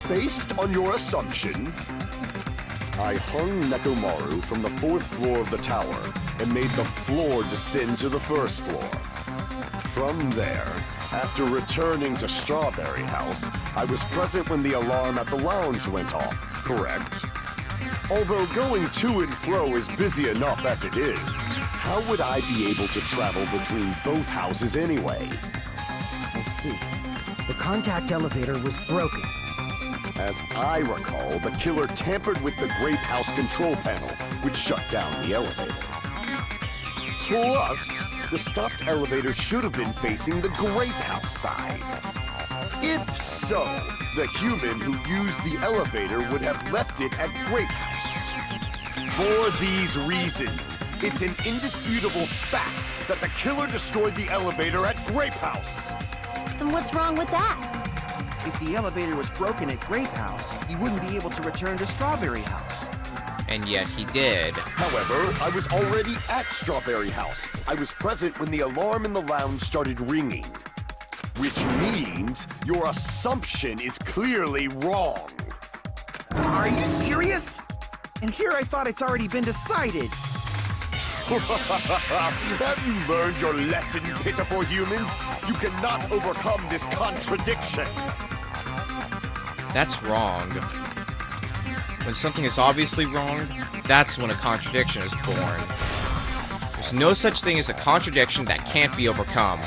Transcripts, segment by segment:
Based on your assumption, I hung Nekomaru from the 4th floor of the tower and made the floor descend to the 1st floor. From there, after returning to Strawberry House, I was present when the alarm at the lounge went off, correct? Although going to and fro is busy enough as it is, how would I be able to travel between both houses anyway? I see. The contact elevator was broken. As I recall, the killer tampered with the Grape House control panel, which shut down the elevator. Plus, the stopped elevator should have been facing the Grape House side. If so, the human who used the elevator would have left it at Grape House. For these reasons, it's an indisputable fact that the killer destroyed the elevator at Grape House. Then what's wrong with that? If the elevator was broken at Grape House, he wouldn't be able to return to Strawberry House. And yet he did. However, I was already at Strawberry House. I was present when the alarm in the lounge started ringing. Which means your assumption is clearly wrong. Are you serious? And here I thought it's already been decided. Have you learned your lesson, pitiful humans? You cannot overcome this contradiction. That's wrong. When something is obviously wrong, that's when a contradiction is born. There's no such thing as a contradiction that can't be overcome.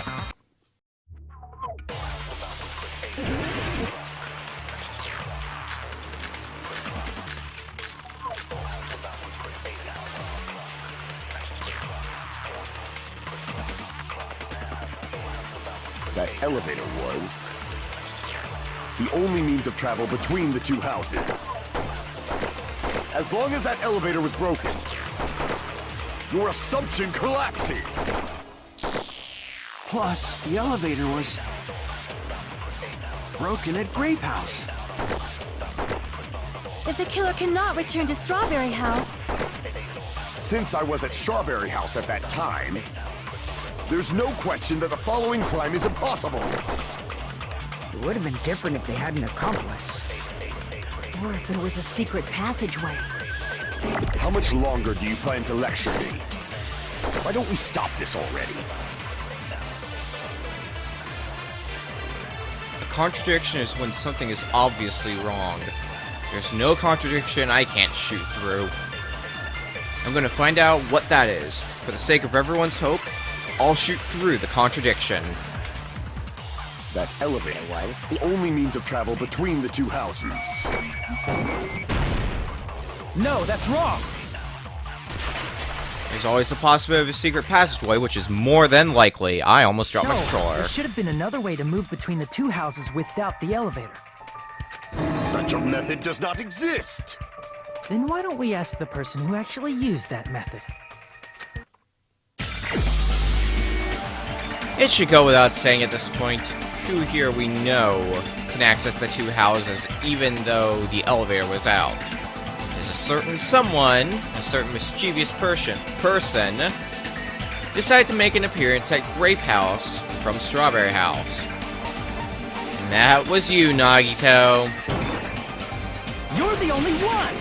That elevator was the only means of travel between the two houses. As long as that elevator was broken, your assumption collapses. Plus, the elevator was broken at Grape House. If the killer cannot return to Strawberry House... Since I was at Strawberry House at that time, there's no question that the following crime is impossible. It would have been different if they had an accomplice. Or if there was a secret passageway. How much longer do you plan to lecture me? Why don't we stop this already? A contradiction is when something is obviously wrong. There's no contradiction I can't shoot through. I'm gonna find out what that is. For the sake of everyone's hope, I'll shoot through the contradiction. That elevator was the only means of travel between the two houses. No, that's wrong! There's always the possibility of a secret passageway, which is more than likely. I almost dropped my controller. There should have been another way to move between the two houses without the elevator. Such a method does not exist! Then why don't we ask the person who actually used that method? It should go without saying at this point, who here we know can access the two houses even though the elevator was out. There's a certain someone, a certain mischievous person, decided to make an appearance at Grape House from Strawberry House. And that was you, Nagito. You're the only one!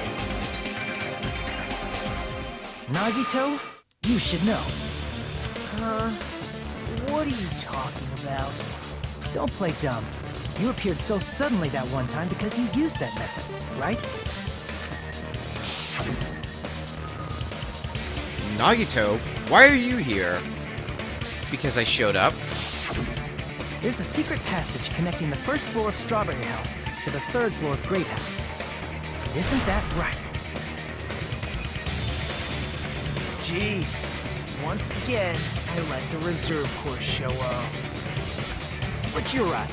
Nagito, you should know. What are you talking about? Don't play dumb. You appeared so suddenly that one time because you used that method, right? Nagito, why are you here? Because I showed up? There's a secret passage connecting the first floor of Strawberry House to the third floor of Grape House. Isn't that right? Jeez. Once again, I let the reserve corps show up. But you're right.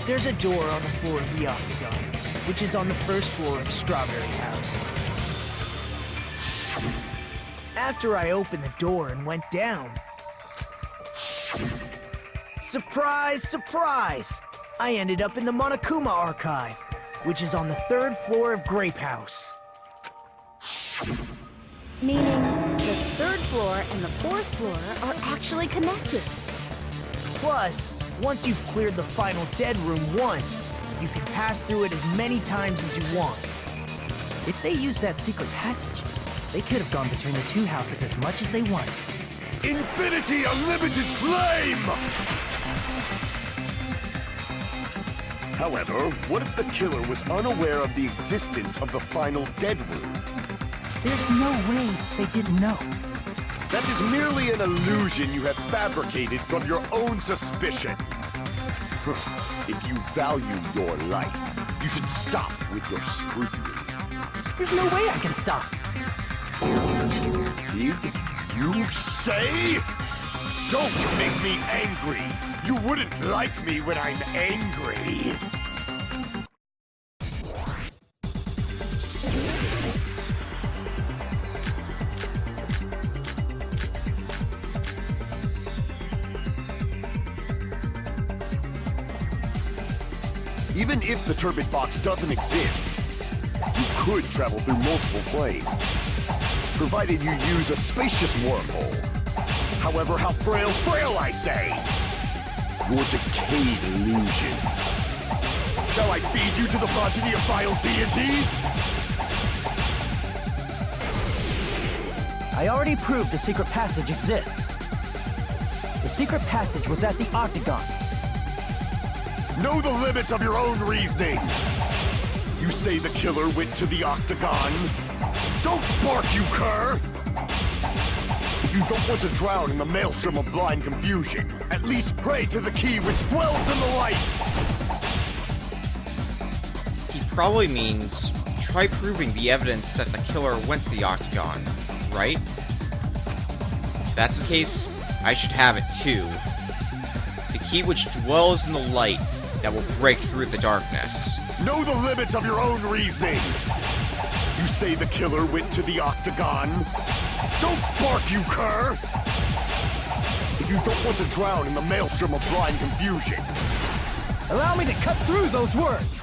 There's a door on the floor of the Octagon, which is on the first floor of Strawberry House. After I opened the door and went down... Surprise, surprise! I ended up in the Monokuma Archive, which is on the third floor of Grape House. Meaning, the third floor and the fourth floor are actually connected. Plus, once you've cleared the final dead room once, You can pass through it as many times as you want. If they used that secret passage, they could have gone between the two houses as much as they wanted. Infinity Unlimited Flame! However, what if the killer was unaware of the existence of the final dead room? There's no way they didn't know. That is merely an illusion you have fabricated from your own suspicion. If you value your life, you should stop with your scrutiny. There's no way I can stop. Did you say? Don't make me angry. You wouldn't like me when I'm angry. Even if the turbid box doesn't exist, you could travel through multiple planes, provided you use a spacious wormhole. However, how frail, I say! Your decayed illusion. Shall I feed you to the progeny of vile deities? I already proved the secret passage exists. The secret passage was at the Octagon. Know the limits of your own reasoning! You say the killer went to the Octagon? Don't bark, you cur! If you don't want to drown in the maelstrom of blind confusion, at least pray to the key which dwells in the light! He probably means, try proving the evidence that the killer went to the Octagon, right? If that's the case, I should have it too. The key which dwells in the light that will break through the darkness. Know the limits of your own reasoning! You say the killer went to the Octagon? Don't bark, you cur! If you don't want to drown in the maelstrom of blind confusion. Allow me to cut through those words!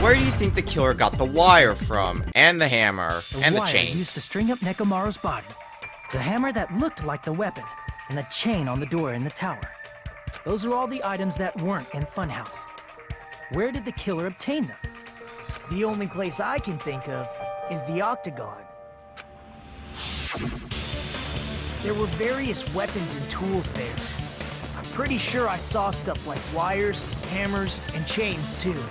Where do you think the killer got the wire from? And the hammer? And the wire chains? used to string up Nekomaru's body. The hammer that looked like the weapon. And the chain on the door in the tower. Those are all the items that weren't in Funhouse. Where did the killer obtain them? The only place I can think of is the Octagon. There were various weapons and tools there. I'm pretty sure I saw stuff like wires, hammers, and chains too.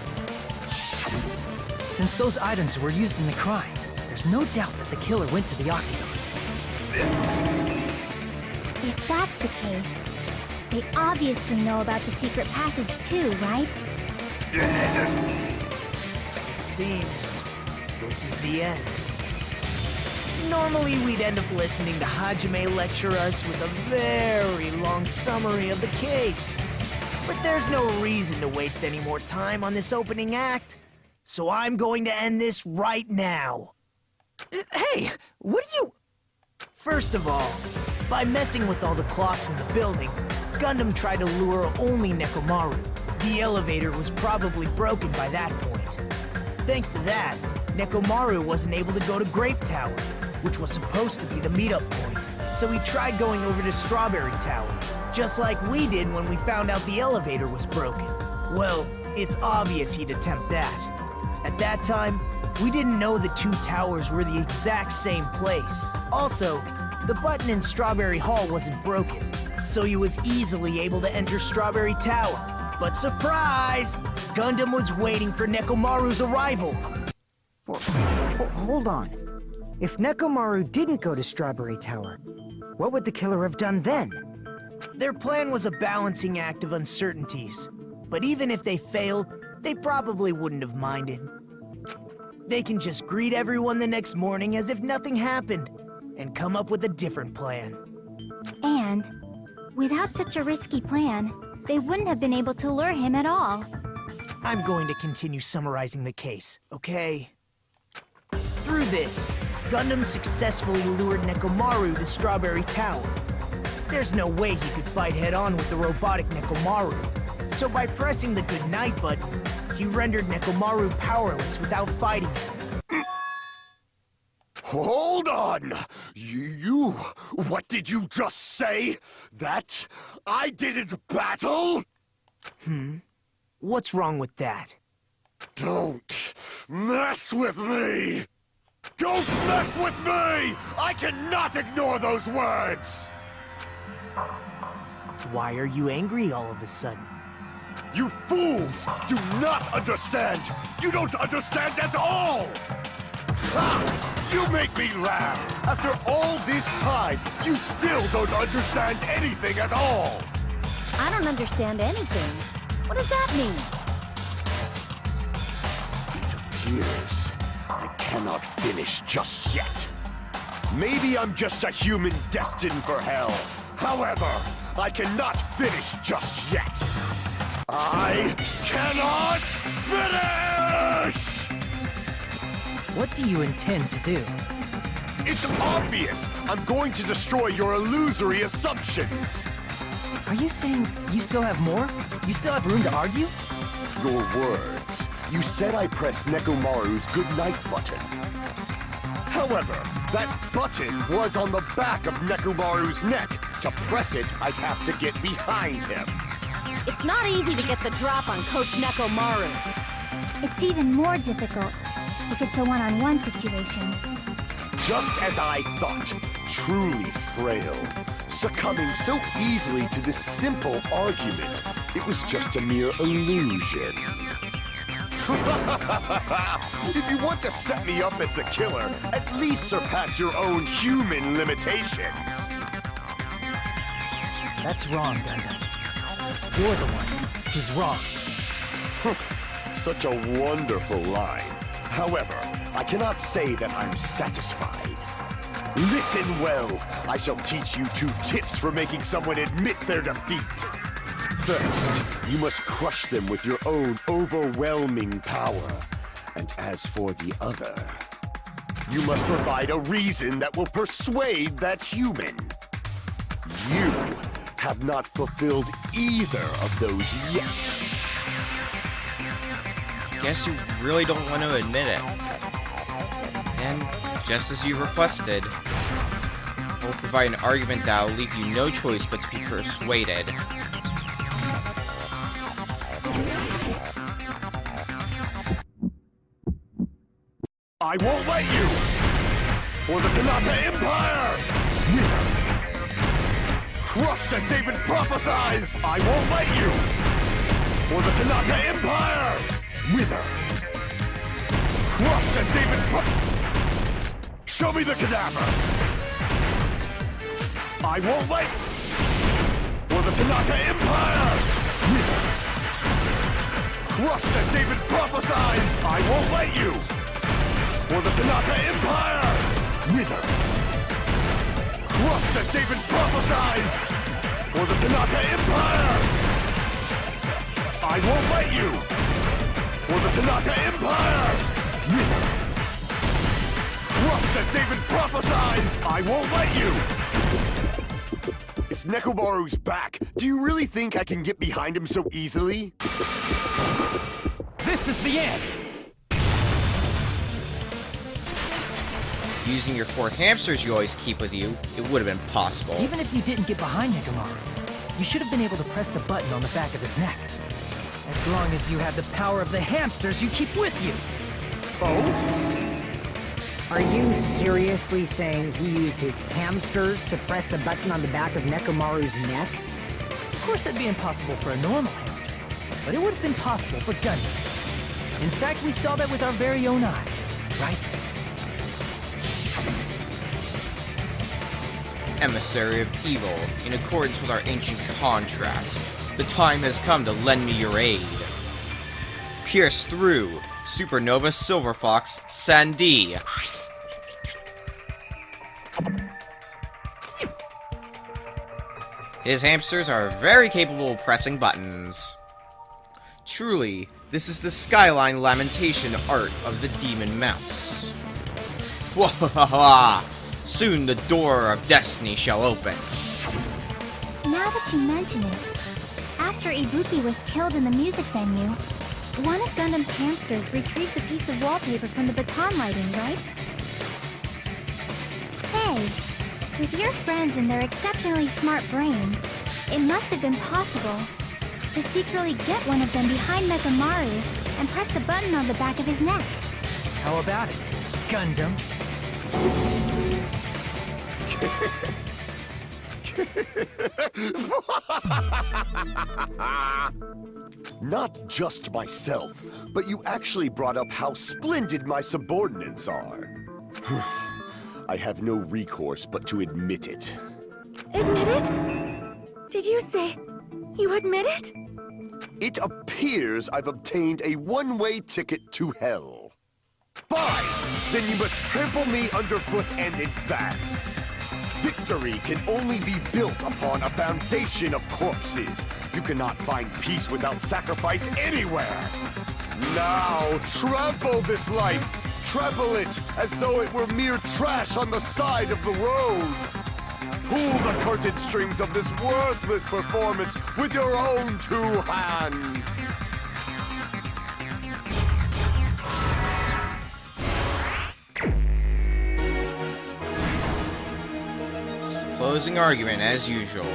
Since those items were used in the crime, there's no doubt that the killer went to the Octagon. If that's the case, they obviously know about the secret passage too, right? It seems this is the end. Normally we'd end up listening to Hajime lecture us with a very long summary of the case. But there's no reason to waste any more time on this opening act. So I'm going to end this right now. Hey, what are you... First of all, by messing with all the clocks in the building, Gundam tried to lure only Nekomaru. The elevator was probably broken by that point. Thanks to that, Nekomaru wasn't able to go to Grape Tower, which was supposed to be the meetup point. So he tried going over to Strawberry Tower, just like we did when we found out the elevator was broken. Well, it's obvious he'd attempt that. At that time, we didn't know the two towers were the exact same place. Also, the button in Strawberry Hall wasn't broken, so he was easily able to enter Strawberry Tower. But surprise! Gundam was waiting for Nekomaru's arrival. Hold on. If Nekomaru didn't go to Strawberry Tower, what would the killer have done then? Their plan was a balancing act of uncertainties. But even if they failed, they probably wouldn't have minded. They can just greet everyone the next morning as if nothing happened, and come up with a different plan. And, without such a risky plan, they wouldn't have been able to lure him at all. I'm going to continue summarizing the case, okay? Through this, Gundam successfully lured Nekomaru to Strawberry Tower. There's no way he could fight head-on with the robotic Nekomaru, so by pressing the goodnight button, he rendered Nekomaru powerless without fighting him. Hold on! You... What did you just say? That I didn't battle? What's wrong with that? Don't mess with me! Don't mess with me! I cannot ignore those words! Why are you angry all of a sudden? You fools do not understand! You don't understand at all! Ha! You make me laugh! After all this time, you still don't understand anything at all! I don't understand anything. What does that mean? It appears I cannot finish just yet. Maybe I'm just a human destined for hell. However, I cannot finish just yet. I cannot finish! What do you intend to do? It's obvious! I'm going to destroy your illusory assumptions! Are you saying you still have more? You still have room to argue? Your words. You said I pressed Nekomaru's goodnight button. However, that button was on the back of Nekomaru's neck. To press it, I'd have to get behind him. It's not easy to get the drop on Coach Nekomaru. It's even more difficult if it's a one-on-one situation. Just as I thought, truly frail, succumbing so easily to this simple argument, it was just a mere illusion. If you want to set me up as the killer, at least surpass your own human limitations. That's wrong, Gundam. You're the one who's wrong. Such a wonderful line. However, I cannot say that I'm satisfied. Listen well. I shall teach you 2 tips for making someone admit their defeat. First, you must crush them with your own overwhelming power. And as for the other, you must provide a reason that will persuade that human. You have not fulfilled either of those yet. Guess you really don't want to admit it. And just as you requested, I will provide an argument that will leave you no choice but to be persuaded. I won't let you! For the Tanaka Empire! Wither! Crushed as David prophesies! I won't let you! For the Tanaka Empire! Wither! Crushed as David Show me the cadaver! I won't let... For the Tanaka Empire! Wither! Crushed as David prophesies! I won't let you! For the Tanaka Empire! Wither! Crushed as David prophesies! For the Tanaka Empire! I won't let you! For the Tanaka Empire! Wither! Crushed as David prophesies! I won't let you! It's Nekomaru's back. Do you really think I can get behind him so easily? This is the end! Using your 4 hamsters you always keep with you, it would have been possible. Even if you didn't get behind Nekomaru, you should have been able to press the button on the back of his neck. As long as you have the power of the hamsters you keep with you. Oh? Are you seriously saying he used his hamsters to press the button on the back of Nekomaru's neck? Of course that'd be impossible for a normal hamster, but it would have been possible for Gundam. In fact, we saw that with our very own eyes, right? Emissary of evil, in accordance with our ancient contract, the time has come to lend me your aid. Pierce through, Supernova Silver Fox Sandy. His hamsters are very capable of pressing buttons. Truly, this is the skyline lamentation art of the demon mouse. Fwahaha! Soon the door of destiny shall open. Now that you mention it, after Ibuki was killed in the music venue, one of Gundam's hamsters retrieved the piece of wallpaper from the baton lighting, right? Hey, with your friends and their exceptionally smart brains, it must have been possible to secretly get one of them behind Nekomaru and press the button on the back of his neck. How about it, Gundam? Not just myself, but you actually brought up how splendid my subordinates are. I have no recourse but to admit it. Admit it? Did you say you admit it? It appears I've obtained a one-way ticket to hell. Fine! Then you must trample me underfoot and advance. Victory can only be built upon a foundation of corpses. You cannot find peace without sacrifice anywhere. Now, trample this life. Trample it as though it were mere trash on the side of the road. Pull the curtain strings of this worthless performance with your own two hands. It's the closing argument, as usual.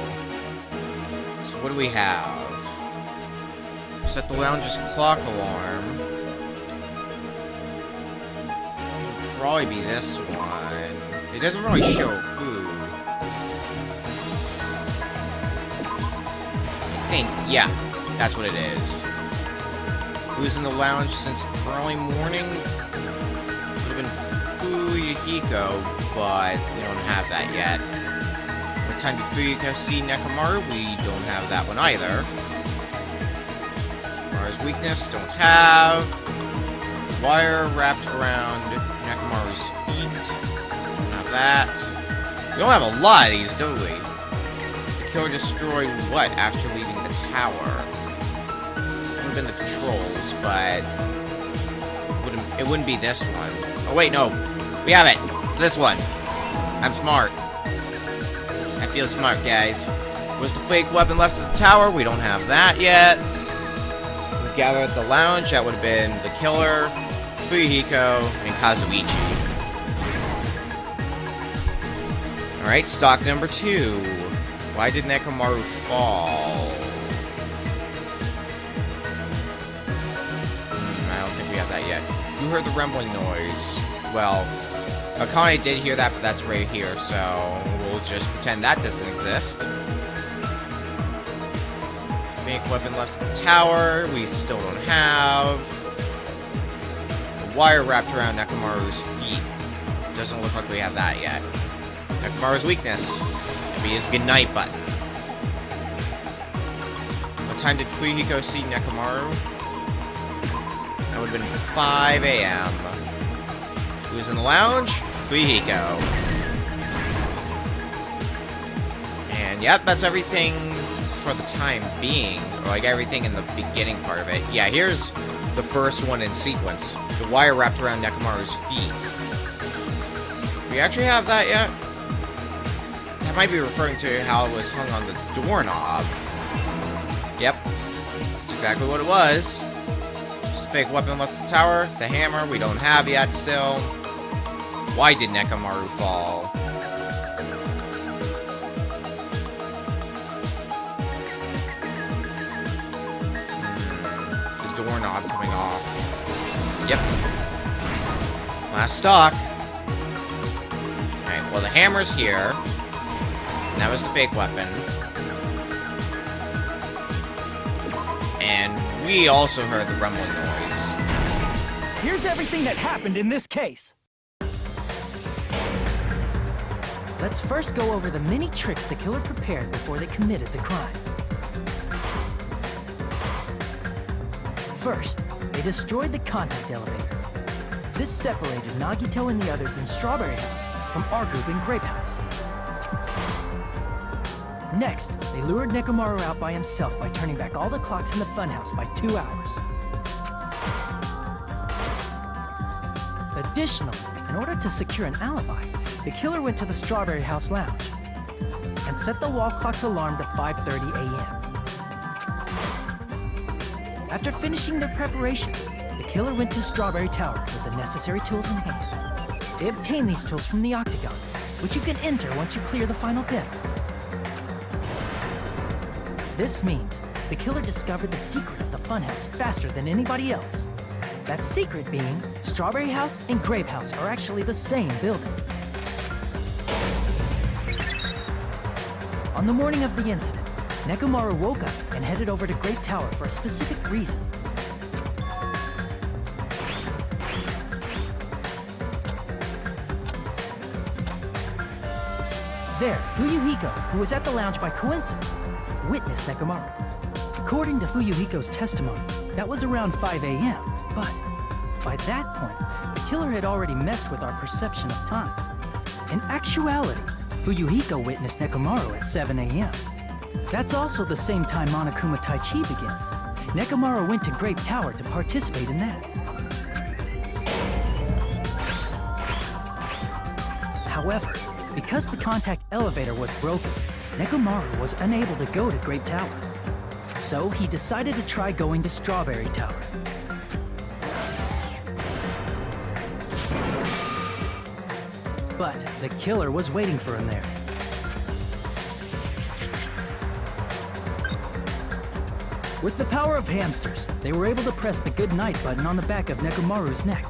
So what do we have? Set the lounge's clock alarm. It'll probably be this one. It doesn't really show who. I think, yeah, that's what it is. Who's in the lounge since early morning? Would have been Fuyuhiko, but we don't have that yet. What time did Fuyuhiko see Nekomaru? We don't have that one either. Nekomaru's weakness, don't have. Wire wrapped around Nekomaru's feet. Don't have that. We don't have a lot of these, do we? The killer destroyed what after leaving the tower? It would have been the controls, but it wouldn't be this one. Oh wait, no. We have it. It's this one. I'm smart. I feel smart, guys. Was the fake weapon left at the tower? We don't have that yet. We gather at the lounge. That would have been the killer, Fuyuhiko, and Kazuichi. Alright, stock number 2. Why did Nekomaru fall? I don't think we have that yet. You heard the rumbling noise. Well, Akane did hear that, but that's right here, so we'll just pretend that doesn't exist. Fake weapon left at the tower, we still don't have. The wire wrapped around Nekomaru's feet. Doesn't look like we have that yet. Nekomaru's weakness. Maybe his goodnight button. What time did Fuyuhiko see Nekomaru? That would have been 5 a.m. Who's in the lounge? Fuyuhiko. And yep, that's everything for the time being. Or like everything in the beginning part of it. Yeah, here's the first one in sequence. The wire wrapped around Nekomaru's feet. Do we actually have that yet? That might be referring to how it was hung on the doorknob. Yep. That's exactly what it was. Just a fake weapon left at the tower. The hammer we don't have yet still. Why did Nekomaru fall? The doorknob coming off. Yep. Last stock. Alright, well the hammer's here. And that was the fake weapon. And we also heard the rumbling noise. Here's everything that happened in this case. Let's first go over the many tricks the killer prepared before they committed the crime. First, they destroyed the contact elevator. This separated Nagito and the others in Strawberry House from our group in Grape House. Next, they lured Nekomaru out by himself by turning back all the clocks in the funhouse by 2 hours. Additionally, in order to secure an alibi, the killer went to the Strawberry House lounge and set the wall clock's alarm to 5:30 a.m. After finishing their preparations, the killer went to Strawberry Tower with the necessary tools in hand. They obtained these tools from the Octagon, which you can enter once you clear the final den. This means the killer discovered the secret of the funhouse faster than anybody else. That secret being, Strawberry House and Grape House are actually the same building. On the morning of the incident, Nekomaru woke up and headed over to Grape Tower for a specific reason. There, Fuyuhiko, who was at the lounge by coincidence, witnessed Nekomaru. According to Fuyuhiko's testimony, that was around 5 a.m., but by that point, the killer had already messed with our perception of time. In actuality, Fuyuhiko witnessed Nekomaru at 7 a.m. That's also the same time Monokuma Tai Chi begins. Nekomaru went to Grape Tower to participate in that. However, because the contact elevator was broken, Nekomaru was unable to go to Grape Tower. So he decided to try going to Strawberry Tower. But the killer was waiting for him there. With the power of hamsters, they were able to press the good night button on the back of Nekomaru's neck.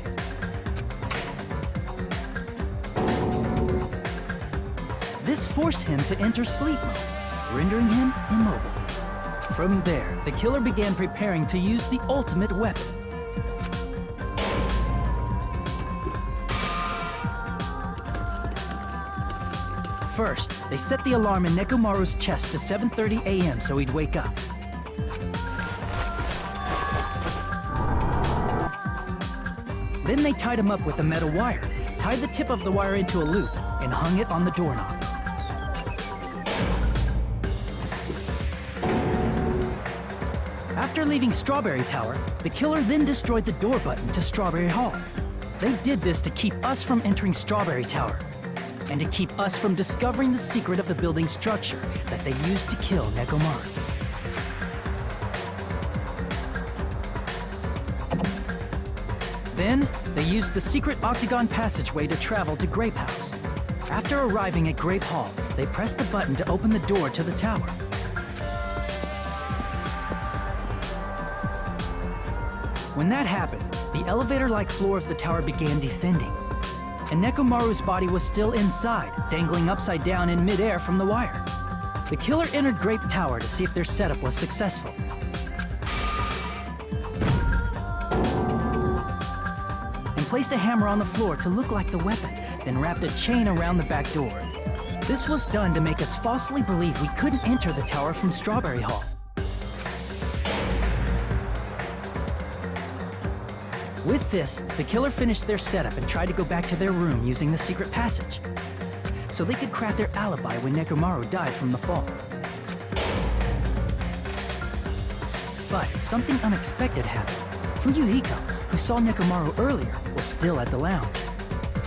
This forced him to enter sleep mode, rendering him immobile. From there, the killer began preparing to use the ultimate weapon. First, they set the alarm in Nekomaru's chest to 7:30 a.m. so he'd wake up. Then they tied him up with a metal wire, tied the tip of the wire into a loop, and hung it on the doorknob. After leaving Strawberry Tower, the killer then destroyed the door button to Strawberry Hall. They did this to keep us from entering Strawberry Tower, and to keep us from discovering the secret of the building's structure that they used to kill Nekomaru. Then, they used the secret octagon passageway to travel to Grape House. After arriving at Grape Hall, they pressed the button to open the door to the tower. When that happened, the elevator-like floor of the tower began descending, and Nekomaru's body was still inside, dangling upside down in midair from the wire. The killer entered Grape Tower to see if their setup was successful. And placed a hammer on the floor to look like the weapon, then wrapped a chain around the back door. This was done to make us falsely believe we couldn't enter the tower from Strawberry Hall. With this, the killer finished their setup and tried to go back to their room using the secret passage, so they could craft their alibi when Nekomaru died from the fall. But something unexpected happened. Fuyuhiko, who saw Nekomaru earlier, was still at the lounge.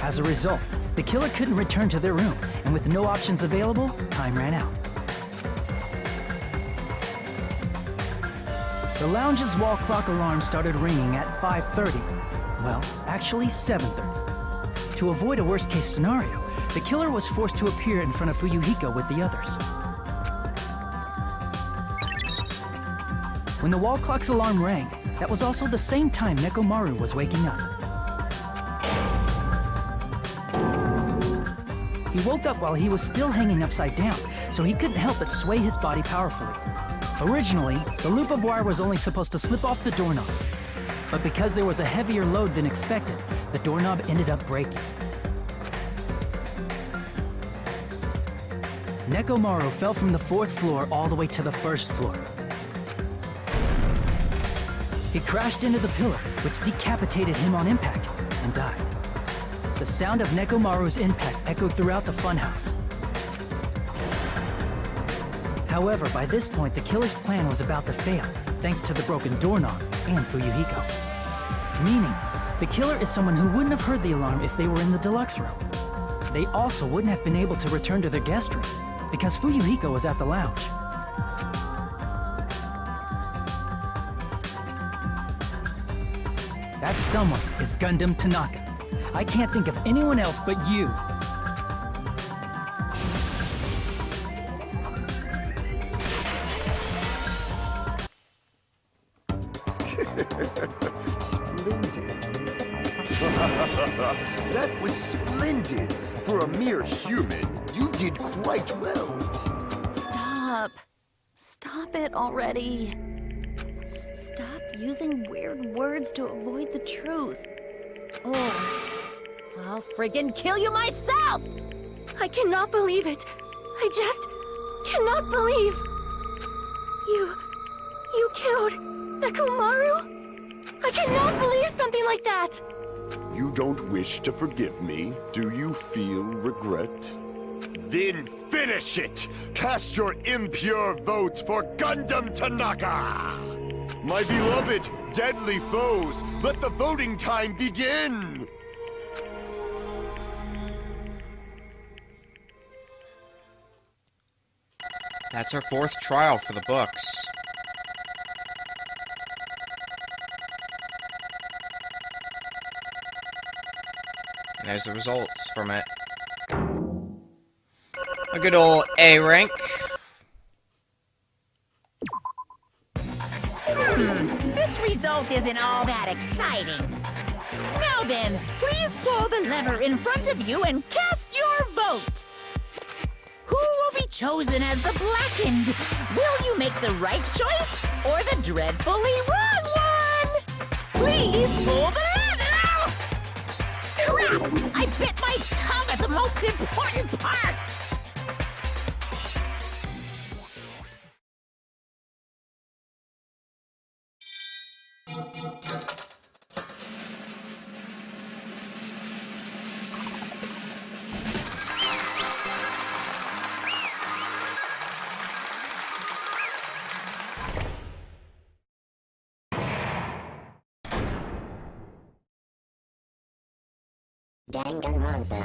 As a result, the killer couldn't return to their room, and with no options available, time ran out. The lounge's wall clock alarm started ringing at 5:30. Well, actually 7:30. To avoid a worst-case scenario, the killer was forced to appear in front of Fuyuhiko with the others. When the wall clock's alarm rang, that was also the same time Nekomaru was waking up. He woke up while he was still hanging upside down, so he couldn't help but sway his body powerfully. Originally, the loop of wire was only supposed to slip off the doorknob, but because there was a heavier load than expected, the doorknob ended up breaking. Nekomaru fell from the 4th floor all the way to the 1st floor. He crashed into the pillar, which decapitated him on impact, and died. The sound of Nekomaru's impact echoed throughout the funhouse. However, by this point, the killer's plan was about to fail, thanks to the broken doorknob and Fuyuhiko. Meaning, the killer is someone who wouldn't have heard the alarm if they were in the deluxe room. They also wouldn't have been able to return to their guest room, because Fuyuhiko was at the lounge. That someone is Gundam Tanaka. I can't think of anyone else but you. That was splendid. For a mere human, you did quite well. Stop. Stop it already. Stop using weird words to avoid the truth. Or I'll friggin' kill you myself! I cannot believe it. I just cannot believe. You killed Nekomaru? I cannot believe something like that. You don't wish to forgive me? Do you feel regret? Then finish it! Cast your impure votes for Gundam Tanaka! My beloved, deadly foes, let the voting time begin! That's our 4th trial for the books. And there's the results from it. A good old A rank. This result isn't all that exciting. Now then, please pull the lever in front of you and cast your vote. Who will be chosen as the blackened? Will you make the right choice or the dreadfully wrong one? Please pull the lever! Crap! I bit my tongue at the most important part! Danganronpa.